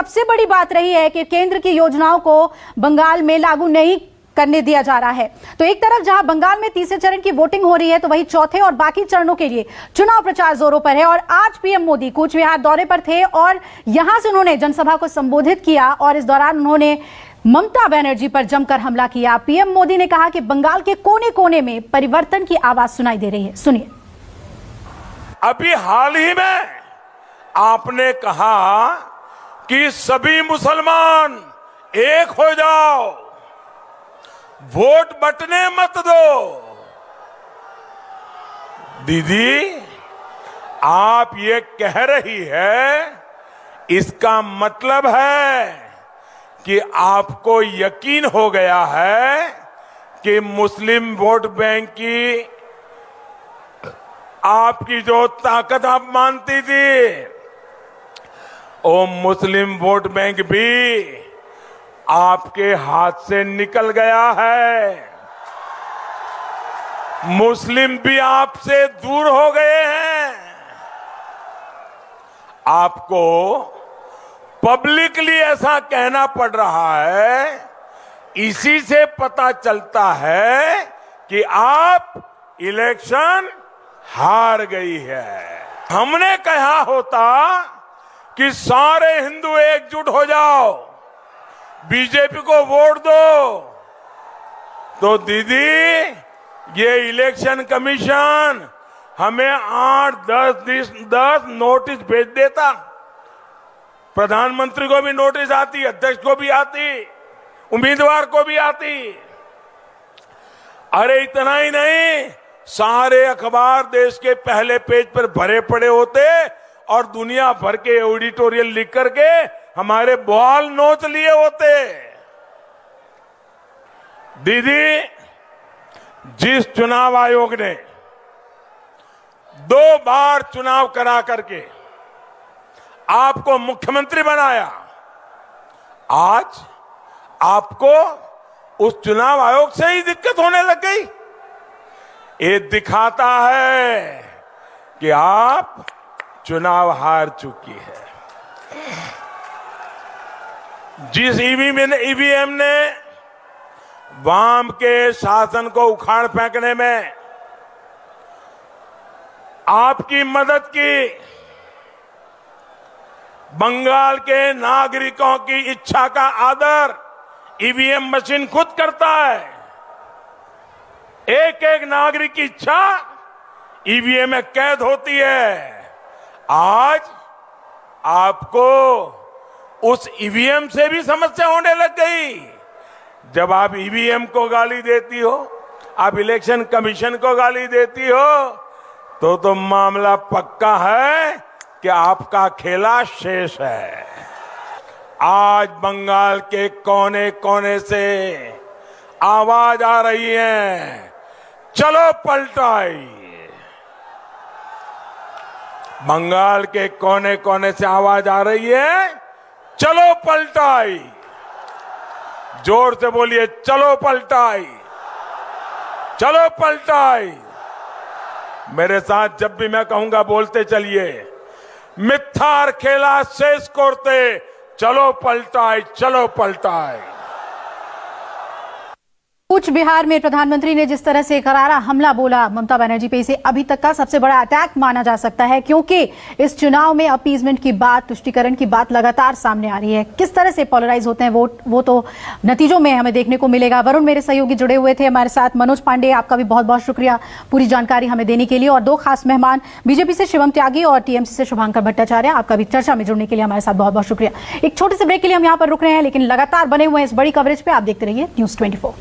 सबसे बड़ी बात रही है कि केंद्र की योजनाओं को बंगाल में लागू नहीं करने दिया जा रहा है। तो एक तरफ जहां बंगाल में तीसरे चरण की वोटिंग हो रही है, तो वहीं चौथे और बाकी चरणों के लिए चुनाव प्रचार जोरों पर है। और आज पीएम मोदी कूच बिहार दौरे पर थे और यहां से उन्होंने जनसभा को संबोधित किया और इस दौरान उन्होंने ममता बनर्जी पर जमकर हमला किया। पीएम मोदी ने कहा कि बंगाल के कोने कोने में परिवर्तन की आवाज सुनाई दे रही है। सुनिए। अभी हाल ही में आपने कहा कि सभी मुसलमान एक हो जाओ, वोट बंटने मत दो। दीदी, आप ये कह रही है, इसका मतलब है कि आपको यकीन हो गया है कि मुस्लिम वोट बैंक की आपकी जो ताकत आप मानती थी, वो मुस्लिम वोट बैंक भी आपके हाथ से निकल गया है। मुस्लिम भी आपसे दूर हो गए हैं। आपको पब्लिकली ऐसा कहना पड़ रहा है, इसी से पता चलता है कि आप इलेक्शन हार गई है। हमने कहा होता कि सारे हिंदू एकजुट हो जाओ, बीजेपी को वोट दो, तो दीदी ये इलेक्शन कमीशन हमें 8-10 नोटिस भेज देता। प्रधानमंत्री को भी नोटिस आती, अध्यक्ष को भी आती, उम्मीदवार को भी आती। अरे इतना ही नहीं, सारे अखबार देश के पहले पेज पर भरे पड़े होते और दुनिया भर के एडिटोरियल लिख करके हमारे बाल नोच लिए होते। दीदी, जिस चुनाव आयोग ने 2 बार चुनाव करा करके आपको मुख्यमंत्री बनाया, आज आपको उस चुनाव आयोग से ही दिक्कत होने लग गई। ये दिखाता है कि आप चुनाव हार चुकी है। जिस ईवीएम ने वाम के शासन को उखाड़ फेंकने में आपकी मदद की, बंगाल के नागरिकों की इच्छा का आदर ईवीएम मशीन खुद करता है। एक एक नागरिक की इच्छा ईवीएम में कैद होती है। आज आपको उस ईवीएम से भी समस्या होने लग गई। जब आप ईवीएम को गाली देती हो, आप इलेक्शन कमीशन को गाली देती हो, तो मामला पक्का है कि आपका खेला शेष है। आज बंगाल के कोने कोने से आवाज आ रही है, चलो पलटाई। बंगाल के कोने कोने से आवाज आ रही है, चलो पलटाई। जोर से बोलिए, चलो पलटाई, चलो पलटाई। मेरे साथ जब भी मैं कहूंगा बोलते चलिए, मिथ्यार खेला शेष कोरते, चलो पलटाई, चलो पलटाई। कूच बिहार में प्रधानमंत्री ने जिस तरह से करारा हमला बोला ममता बनर्जी पे, इसे अभी तक का सबसे बड़ा अटैक माना जा सकता है, क्योंकि इस चुनाव में अपीजमेंट की बात, तुष्टीकरण की बात लगातार सामने आ रही है। किस तरह से पोलराइज होते हैं वोट, वो तो नतीजों में हमें देखने को मिलेगा। वरुण मेरे सहयोगी जुड़े हुए थे हमारे साथ। मनोज पांडे, आपका भी बहुत बहुत शुक्रिया पूरी जानकारी हमें देने के लिए। और 2 खास मेहमान, बीजेपी से शिवम त्यागी और टीएमसी से शुभांकर भट्टाचार्य, आपका भी चर्चा में जुड़ने के लिए हमारे साथ बहुत बहुत शुक्रिया। एक छोटे से ब्रेक के लिए हम यहाँ पर रुक रहे हैं, लेकिन लगातार बने हुए हैं इस बड़ी कवरेज पे। आप देखते रहिए News 24।